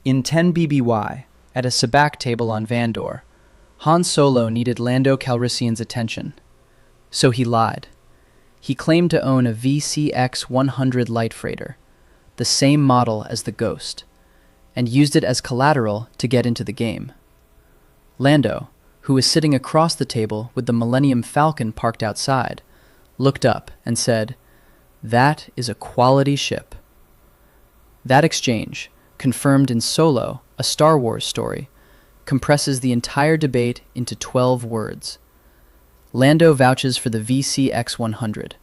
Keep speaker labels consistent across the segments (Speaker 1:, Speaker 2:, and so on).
Speaker 1: In 10 BBY, at a sabacc table on Vandor, Han Solo needed Lando Calrissian's attention. So he lied. He claimed to own a VCX-100 light freighter, the same model as the Ghost, and used it as collateral to get into the game. Lando, who was sitting across the table with the Millennium Falcon parked outside, looked up and said, "That is a quality ship." That exchange, confirmed in Solo, a Star Wars story, compresses the entire debate into 12 words. Lando vouches for the VCX-100.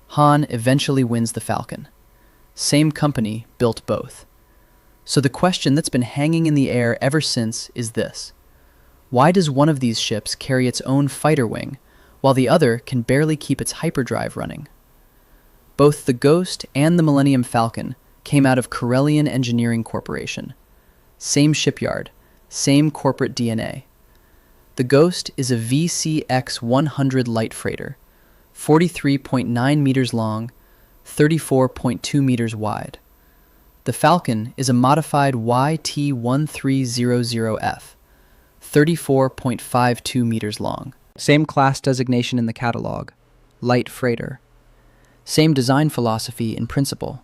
Speaker 1: Han eventually wins the Falcon. Same company built both. So the question that's been hanging in the air ever since is this: why does one of these ships carry its own fighter wing, while the other can barely keep its hyperdrive running? Both the Ghost and the Millennium Falcon came out of Corellian Engineering Corporation. Same shipyard, same corporate DNA. The Ghost is a VCX-100 light freighter, 43.9 meters long, 34.2 meters wide. The Falcon is a modified YT-1300F, 34.52 meters long. Same class designation in the catalog, light freighter. Same design philosophy in principle,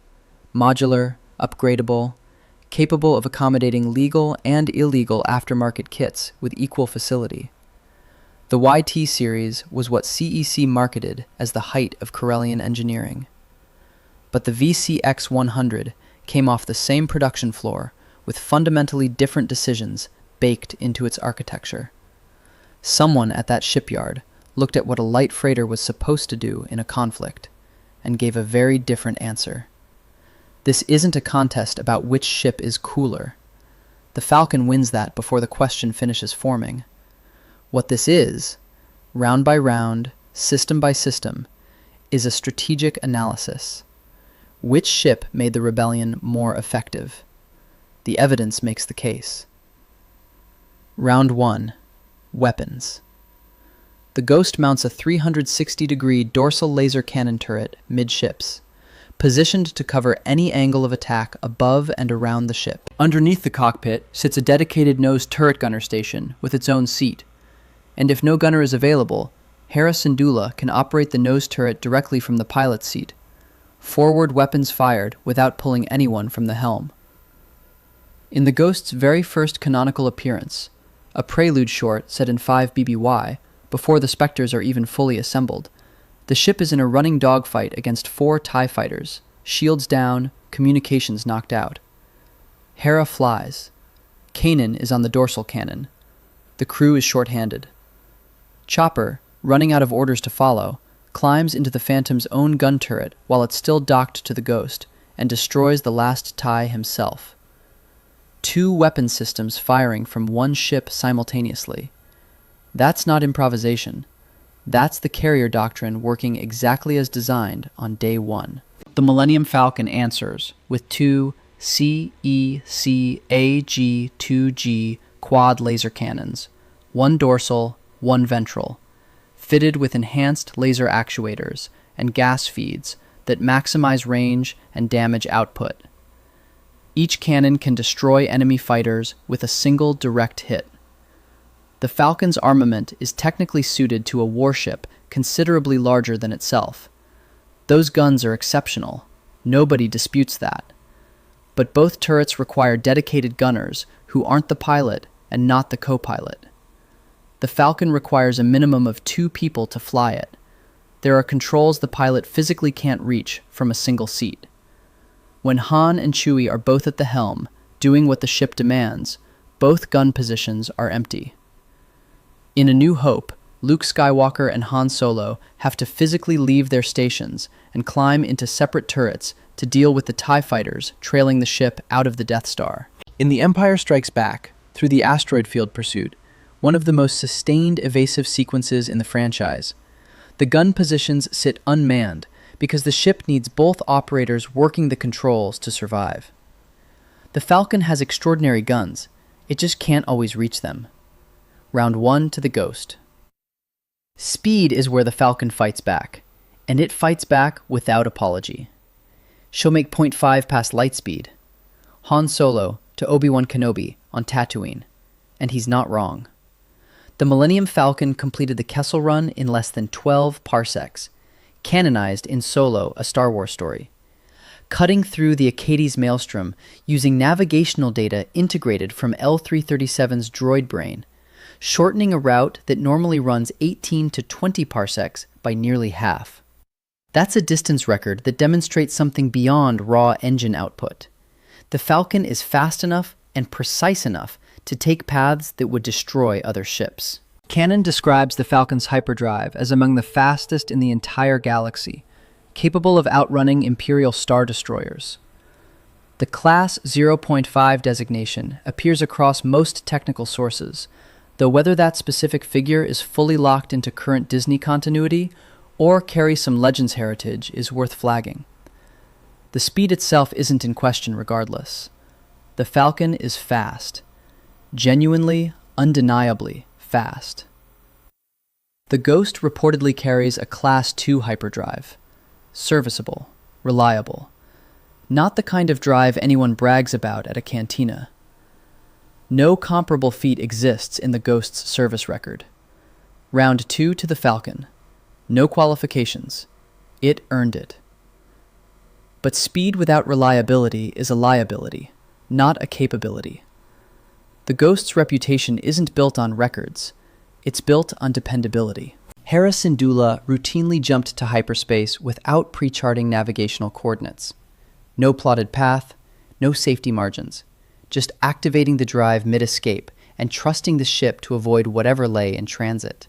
Speaker 1: modular, upgradeable, capable of accommodating legal and illegal aftermarket kits with equal facility. The YT series was what CEC marketed as the height of Corellian engineering. But the VCX-100 came off the same production floor with fundamentally different decisions baked into its architecture. Someone at that shipyard looked at what a light freighter was supposed to do in a conflict and gave a very different answer. This isn't a contest about which ship is cooler. The Falcon wins that before the question finishes forming. What this is, round by round, system by system, is a strategic analysis. Which ship made the rebellion more effective? The evidence makes the case. Round 1. Weapons. The Ghost mounts a 360-degree dorsal laser cannon turret midships, positioned to cover any angle of attack above and around the ship. Underneath the cockpit sits a dedicated nose turret gunner station with its own seat, and if no gunner is available, Hera Syndulla can operate the nose turret directly from the pilot's seat. Forward weapons fired without pulling anyone from the helm. In the Ghost's very first canonical appearance, a prelude short set in 5 BBY, before the Spectres are even fully assembled, the ship is in a running dogfight against 4 TIE fighters, shields down, communications knocked out. Hera flies. Kanan is on the dorsal cannon. The crew is short-handed. Chopper, running out of orders to follow, climbs into the Phantom's own gun turret while it's still docked to the Ghost, and destroys the last TIE himself. 2 weapon systems firing from one ship simultaneously. That's not improvisation. That's the carrier doctrine working exactly as designed on day 1. The Millennium Falcon answers with 2 CEC-AG-2G quad laser cannons, 1 dorsal, 1 ventral, fitted with enhanced laser actuators and gas feeds that maximize range and damage output. Each cannon can destroy enemy fighters with a single direct hit. The Falcon's armament is technically suited to a warship considerably larger than itself. Those guns are exceptional. Nobody disputes that. But both turrets require dedicated gunners who aren't the pilot and not the co-pilot. The Falcon requires a minimum of 2 people to fly it. There are controls the pilot physically can't reach from a single seat. When Han and Chewie are both at the helm, doing what the ship demands, both gun positions are empty. In A New Hope, Luke Skywalker and Han Solo have to physically leave their stations and climb into separate turrets to deal with the TIE fighters trailing the ship out of the Death Star. In The Empire Strikes Back, through the asteroid field pursuit, one of the most sustained evasive sequences in the franchise, the gun positions sit unmanned because the ship needs both operators working the controls to survive. The Falcon has extraordinary guns, it just can't always reach them. Round 1 to the Ghost. Speed is where the Falcon fights back, and it fights back without apology. She'll make 0.5 past light speed. Han Solo, to Obi-Wan Kenobi on Tatooine, and he's not wrong. The Millennium Falcon completed the Kessel Run in less than 12 parsecs, canonized in Solo, a Star Wars story, cutting through the Acades maelstrom using navigational data integrated from L337's droid brain, shortening a route that normally runs 18 to 20 parsecs by nearly half. That's a distance record that demonstrates something beyond raw engine output. The Falcon is fast enough and precise enough to take paths that would destroy other ships. Canon describes the Falcon's hyperdrive as among the fastest in the entire galaxy, capable of outrunning Imperial Star Destroyers. The Class 0.5 designation appears across most technical sources, though whether that specific figure is fully locked into current Disney continuity or carries some Legends heritage is worth flagging. The speed itself isn't in question regardless. The Falcon is fast. Genuinely, undeniably fast. The Ghost reportedly carries a Class 2 hyperdrive. Serviceable, reliable. Not the kind of drive anyone brags about at a cantina. No comparable feat exists in the Ghost's service record. Round 2 to the Falcon. No qualifications. It earned it. But speed without reliability is a liability, not a capability. The Ghost's reputation isn't built on records. It's built on dependability. Hera Syndulla routinely jumped to hyperspace without pre-charting navigational coordinates. No plotted path, no safety margins. Just activating the drive mid-escape and trusting the ship to avoid whatever lay in transit.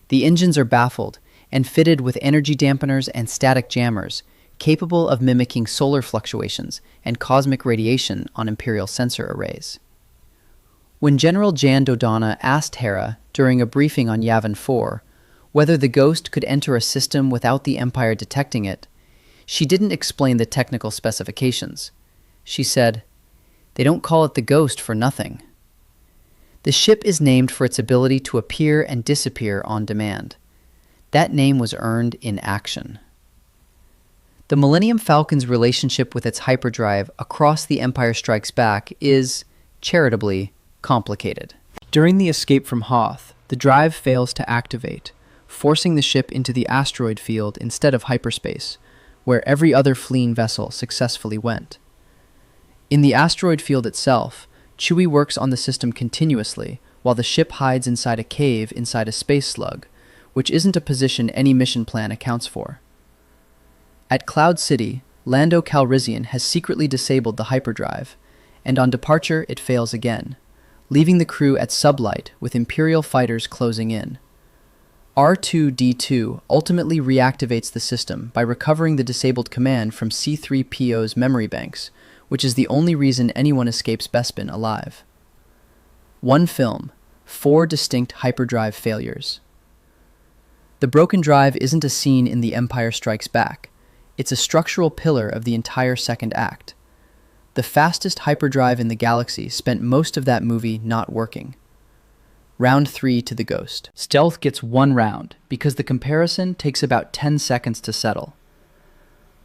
Speaker 1: The engines are baffled and fitted with energy dampeners and static jammers, capable of mimicking solar fluctuations and cosmic radiation on Imperial sensor arrays. When General Jan Dodonna asked Hera during a briefing on Yavin 4 whether the Ghost could enter a system without the Empire detecting it, she didn't explain the technical specifications. She said, "They don't call it the Ghost for nothing." The ship is named for its ability to appear and disappear on demand. That name was earned in action. The Millennium Falcon's relationship with its hyperdrive across The Empire Strikes Back is, charitably, complicated. During the escape from Hoth, the drive fails to activate, forcing the ship into the asteroid field instead of hyperspace, where every other fleeing vessel successfully went. In the asteroid field itself, Chewie works on the system continuously, while the ship hides inside a cave inside a space slug, which isn't a position any mission plan accounts for. At Cloud City, Lando Calrissian has secretly disabled the hyperdrive, and on departure it fails again, leaving the crew at sublight with Imperial fighters closing in. R2-D2 ultimately reactivates the system by recovering the disabled command from C-3PO's memory banks, which is the only reason anyone escapes Bespin alive. One film, 4 distinct hyperdrive failures. The broken drive isn't a scene in The Empire Strikes Back. It's a structural pillar of the entire second act. The fastest hyperdrive in the galaxy spent most of that movie not working. Round 3 to the Ghost. Stealth gets 1 round, because the comparison takes about 10 seconds to settle.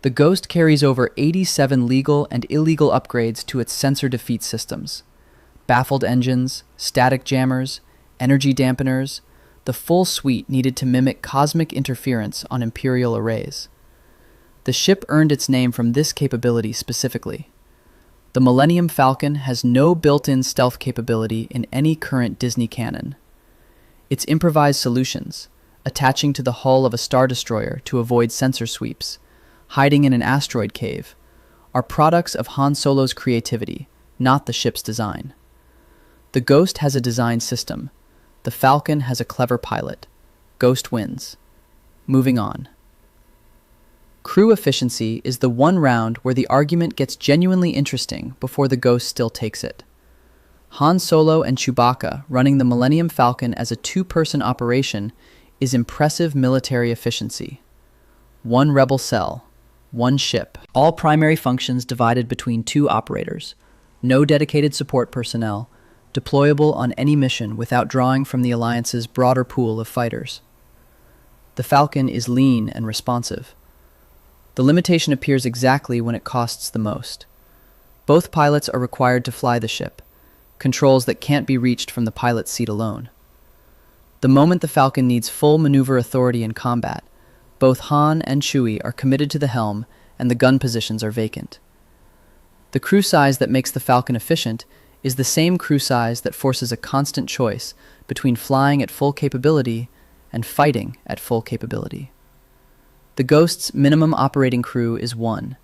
Speaker 1: The Ghost carries over 87 legal and illegal upgrades to its sensor defeat systems. Baffled engines, static jammers, energy dampeners, the full suite needed to mimic cosmic interference on Imperial arrays. The ship earned its name from this capability specifically. The Millennium Falcon has no built-in stealth capability in any current Disney canon. Its improvised solutions, attaching to the hull of a Star Destroyer to avoid sensor sweeps, hiding in an asteroid cave, are products of Han Solo's creativity, not the ship's design. The Ghost has a design system. The Falcon has a clever pilot. Ghost wins. Moving on. Crew efficiency is the one round where the argument gets genuinely interesting before the Ghost still takes it. Han Solo and Chewbacca running the Millennium Falcon as a 2-person operation is impressive military efficiency. 1 rebel cell, 1 ship. All primary functions divided between 2 operators. No dedicated support personnel, deployable on any mission without drawing from the Alliance's broader pool of fighters. The Falcon is lean and responsive. The limitation appears exactly when it costs the most. Both pilots are required to fly the ship, controls that can't be reached from the pilot's seat alone. The moment the Falcon needs full maneuver authority in combat, both Han and Chewie are committed to the helm and the gun positions are vacant. The crew size that makes the Falcon efficient is the same crew size that forces a constant choice between flying at full capability and fighting at full capability. The Ghost's minimum operating crew is 1.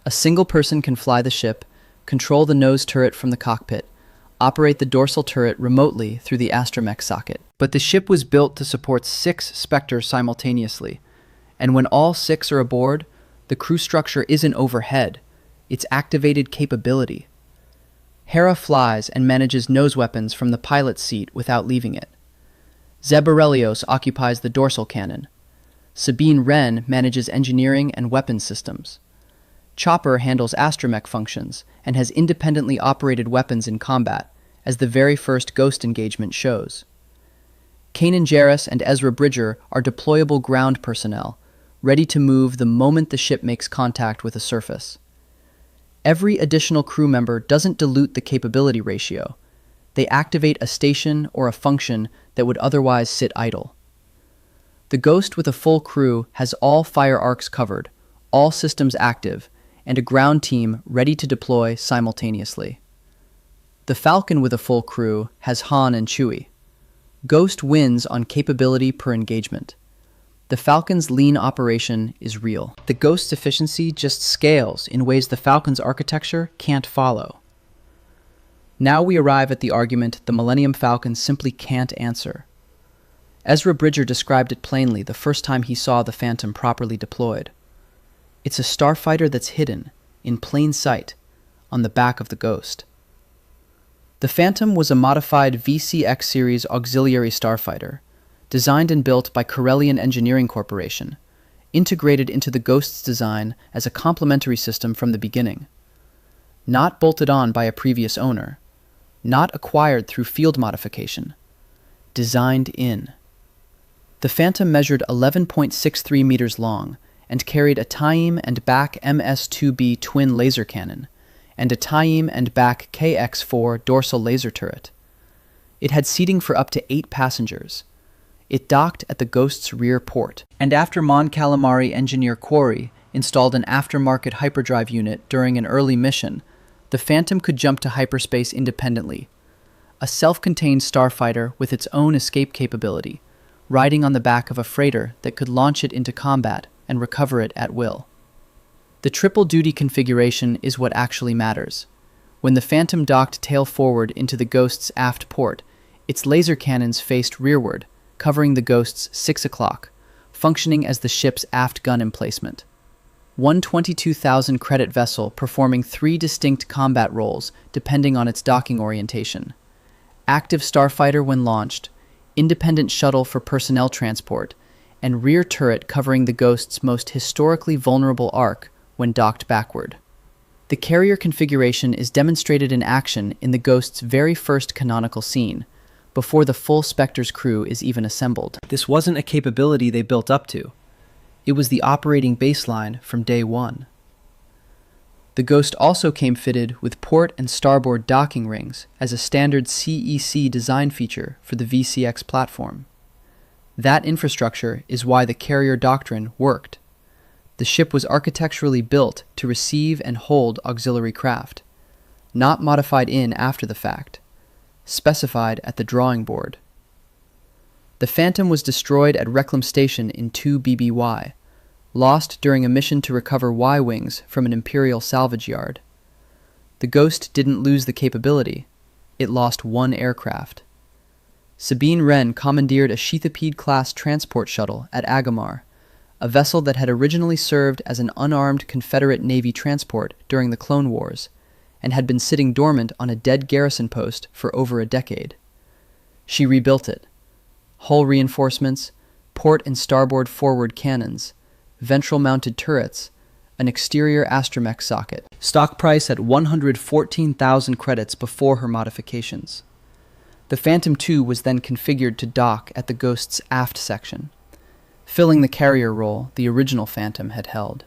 Speaker 1: A single person can fly the ship, control the nose turret from the cockpit, operate the dorsal turret remotely through the astromech socket. But the ship was built to support 6 Spectres simultaneously, and when all 6 are aboard, the crew structure isn't overhead, it's activated capability. Hera flies and manages nose weapons from the pilot's seat without leaving it. Zeb Orrelios occupies the dorsal cannon. Sabine Wren manages engineering and weapons systems. Chopper handles astromech functions and has independently operated weapons in combat, as the very first Ghost engagement shows. Kanan Jarrus and Ezra Bridger are deployable ground personnel, ready to move the moment the ship makes contact with a surface. Every additional crew member doesn't dilute the capability ratio. They activate a station or a function that would otherwise sit idle. The Ghost with a full crew has all fire arcs covered, all systems active, and a ground team ready to deploy simultaneously. The Falcon with a full crew has Han and Chewie. Ghost wins on capability per engagement. The Falcon's lean operation is real. The Ghost's efficiency just scales in ways the Falcon's architecture can't follow. Now we arrive at the argument the Millennium Falcon simply can't answer. Ezra Bridger described it plainly the first time he saw the Phantom properly deployed. It's a starfighter that's hidden, in plain sight, on the back of the Ghost. The Phantom was a modified VCX series auxiliary starfighter, designed and built by Corellian Engineering Corporation, integrated into the Ghost's design as a complementary system from the beginning. Not bolted on by a previous owner, not acquired through field modification, designed in. The Phantom measured 11.63 meters long and carried a Taim and BAC MS-2B twin laser cannon and a Taim and BAC KX-4 dorsal laser turret. It had seating for up to 8 passengers. It docked at the Ghost's rear port, and after Mon Calamari engineer Quarry installed an aftermarket hyperdrive unit during an early mission, the Phantom could jump to hyperspace independently, a self-contained starfighter with its own escape capability, riding on the back of a freighter that could launch it into combat and recover it at will. The triple-duty configuration is what actually matters. When the Phantom docked tail forward into the Ghost's aft port, its laser cannons faced rearward, covering the Ghost's 6 o'clock, functioning as the ship's aft gun emplacement. One 22,000 credit vessel performing 3 distinct combat roles depending on its docking orientation. Active starfighter when launched, independent shuttle for personnel transport, and rear turret covering the Ghost's most historically vulnerable arc when docked backward. The carrier configuration is demonstrated in action in the Ghost's very first canonical scene, before the full Spectre's crew is even assembled. This wasn't a capability they built up to. It was the operating baseline from day one. The Ghost also came fitted with port and starboard docking rings as a standard CEC design feature for the VCX platform. That infrastructure is why the carrier doctrine worked. The ship was architecturally built to receive and hold auxiliary craft, not modified in after the fact, specified at the drawing board. The Phantom was destroyed at Reclam Station in 2 BBY, lost during a mission to recover Y-wings from an Imperial salvage yard. The Ghost didn't lose the capability, it lost 1 aircraft. Sabine Wren commandeered a Sheathipede-class transport shuttle at Agamar, a vessel that had originally served as an unarmed Confederate Navy transport during the Clone Wars, and had been sitting dormant on a dead garrison post for over a decade. She rebuilt it. Hull reinforcements, port and starboard forward cannons, ventral-mounted turrets, an exterior astromech socket. Stock price at 114,000 credits before her modifications. The Phantom II was then configured to dock at the Ghost's aft section, filling the carrier role the original Phantom had held.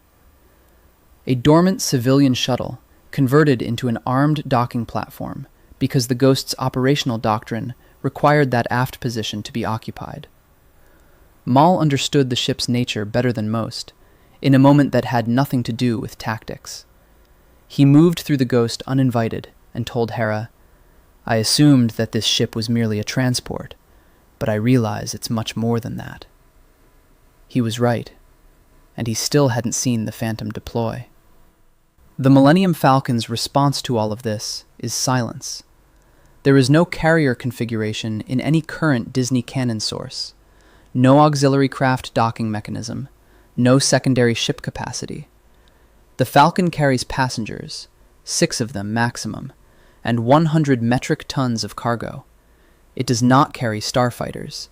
Speaker 1: A dormant civilian shuttle, converted into an armed docking platform because the Ghost's operational doctrine required that aft position to be occupied. Maul understood the ship's nature better than most, in a moment that had nothing to do with tactics. He moved through the Ghost uninvited and told Hera, "I assumed that this ship was merely a transport, but I realize it's much more than that." He was right, and he still hadn't seen the Phantom deploy. The Millennium Falcon's response to all of this is silence. There is no carrier configuration in any current Disney canon source, no auxiliary craft docking mechanism, no secondary ship capacity. The Falcon carries passengers, 6 of them maximum, and 100 metric tons of cargo. It does not carry starfighters.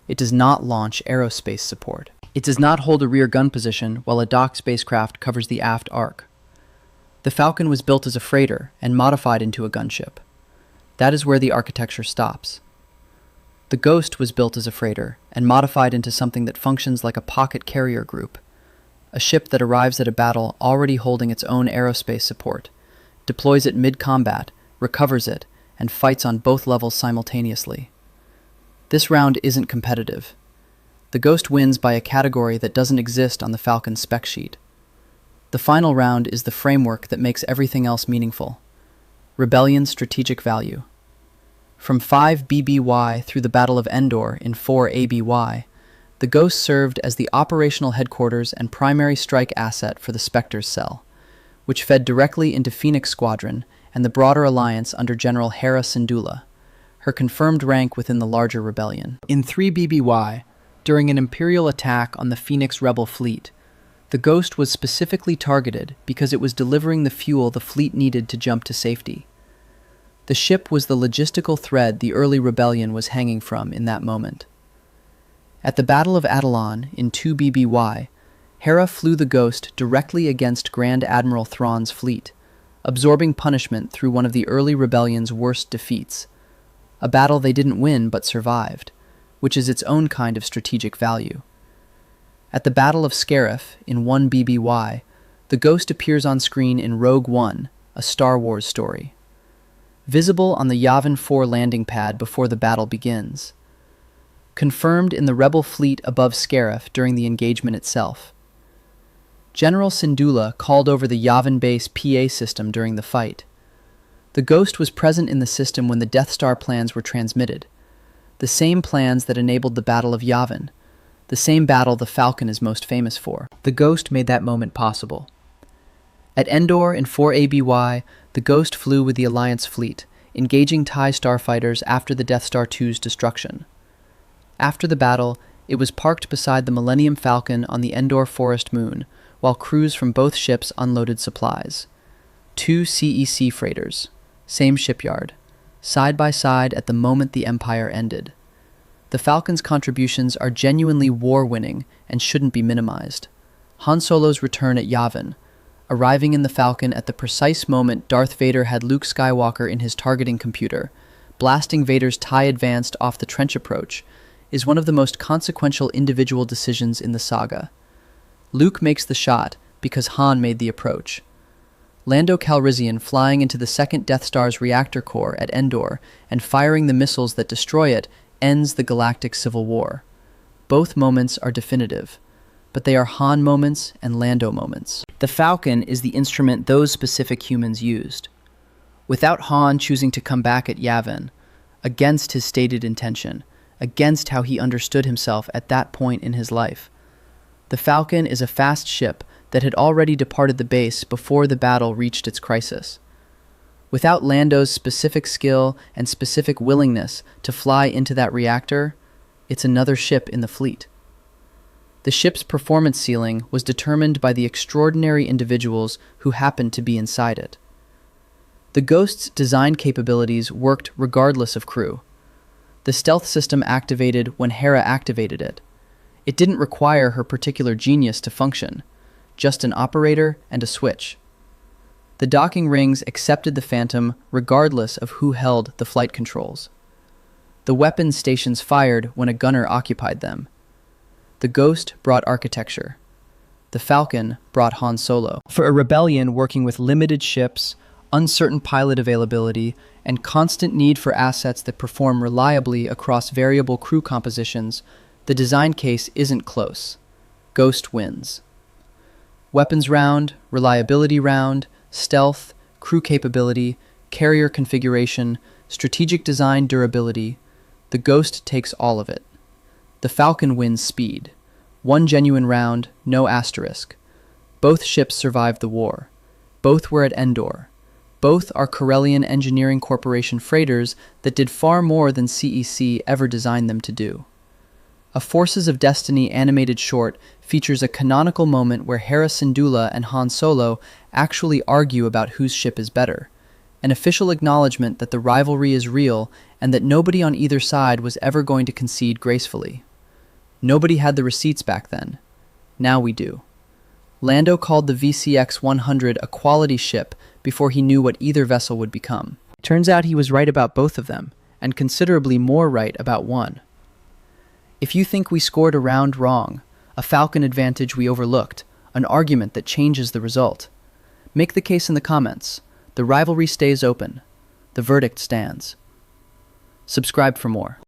Speaker 1: It does not launch aerospace support. It does not hold a rear gun position while a docked spacecraft covers the aft arc. The Falcon was built as a freighter and modified into a gunship. That is where the architecture stops. The Ghost was built as a freighter and modified into something that functions like a pocket carrier group, a ship that arrives at a battle already holding its own aerospace support, deploys it mid-combat, recovers it, and fights on both levels simultaneously. This round isn't competitive. The Ghost wins by a category that doesn't exist on the Falcon spec sheet. The final round is the framework that makes everything else meaningful. Rebellion's strategic value. From 5 BBY through the Battle of Endor in 4 ABY, the Ghost served as the operational headquarters and primary strike asset for the Spectre's cell, which fed directly into Phoenix Squadron and the broader alliance under General Hera Syndulla, her confirmed rank within the larger rebellion. In 3 BBY, during an Imperial attack on the Phoenix Rebel fleet, the Ghost was specifically targeted because it was delivering the fuel the fleet needed to jump to safety. The ship was the logistical thread the early rebellion was hanging from in that moment. At the Battle of Atollon in 2 BBY, Hera flew the Ghost directly against Grand Admiral Thrawn's fleet, absorbing punishment through one of the early rebellion's worst defeats, a battle they didn't win but survived, which is its own kind of strategic value. At the Battle of Scarif in 1 BBY, the Ghost appears on screen in Rogue One, a Star Wars story. Visible on the Yavin 4 landing pad before the battle begins. Confirmed in the Rebel fleet above Scarif during the engagement itself. General Syndulla called over the Yavin base PA system during the fight. The Ghost was present in the system when the Death Star plans were transmitted, the same plans that enabled the Battle of Yavin, the same battle the Falcon is most famous for. The Ghost made that moment possible. At Endor in 4 ABY, the Ghost flew with the Alliance fleet, engaging TIE starfighters after the Death Star II's destruction. After the battle, it was parked beside the Millennium Falcon on the Endor forest moon, while crews from both ships unloaded supplies. 2 CEC freighters, same shipyard, side by side at the moment the Empire ended. The Falcon's contributions are genuinely war-winning and shouldn't be minimized. Han Solo's return at Yavin, arriving in the Falcon at the precise moment Darth Vader had Luke Skywalker in his targeting computer, blasting Vader's TIE Advanced off the trench approach, is one of the most consequential individual decisions in the saga. Luke makes the shot because Han made the approach. Lando Calrissian flying into the second Death Star's reactor core at Endor and firing the missiles that destroy it ends the galactic civil war. Both moments are definitive, but they are Han moments and Lando moments. The Falcon is the instrument those specific humans used. Without Han choosing to come back at Yavin, against his stated intention, against how he understood himself at that point in his life, the Falcon is a fast ship that had already departed the base before the battle reached its crisis. Without Lando's specific skill and specific willingness to fly into that reactor, it's another ship in the fleet. The ship's performance ceiling was determined by the extraordinary individuals who happened to be inside it. The Ghost's design capabilities worked regardless of crew. The stealth system activated when Hera activated it. It didn't require her particular genius to function, just an operator and a switch. The docking rings accepted the Phantom regardless of who held the flight controls. The weapons stations fired when a gunner occupied them. The Ghost brought architecture. The Falcon brought Han Solo. For a rebellion working with limited ships, uncertain pilot availability, and constant need for assets that perform reliably across variable crew compositions, the design case isn't close. Ghost wins. Weapons round, reliability round, stealth, crew capability, carrier configuration, strategic design durability. The Ghost takes all of it. The Falcon wins speed. One genuine round, no asterisk. Both ships survived the war. Both were at Endor. Both are Corellian Engineering Corporation freighters that did far more than CEC ever designed them to do. A Forces of Destiny animated short features a canonical moment where Hera Syndulla and Han Solo actually argue about whose ship is better, an official acknowledgement that the rivalry is real and that nobody on either side was ever going to concede gracefully. Nobody had the receipts back then. Now we do. Lando called the VCX-100 a quality ship before he knew what either vessel would become. Turns out he was right about both of them, and considerably more right about one. If you think we scored a round wrong, a Falcon advantage we overlooked, an argument that changes the result, make the case in the comments. The rivalry stays open. The verdict stands. Subscribe for more.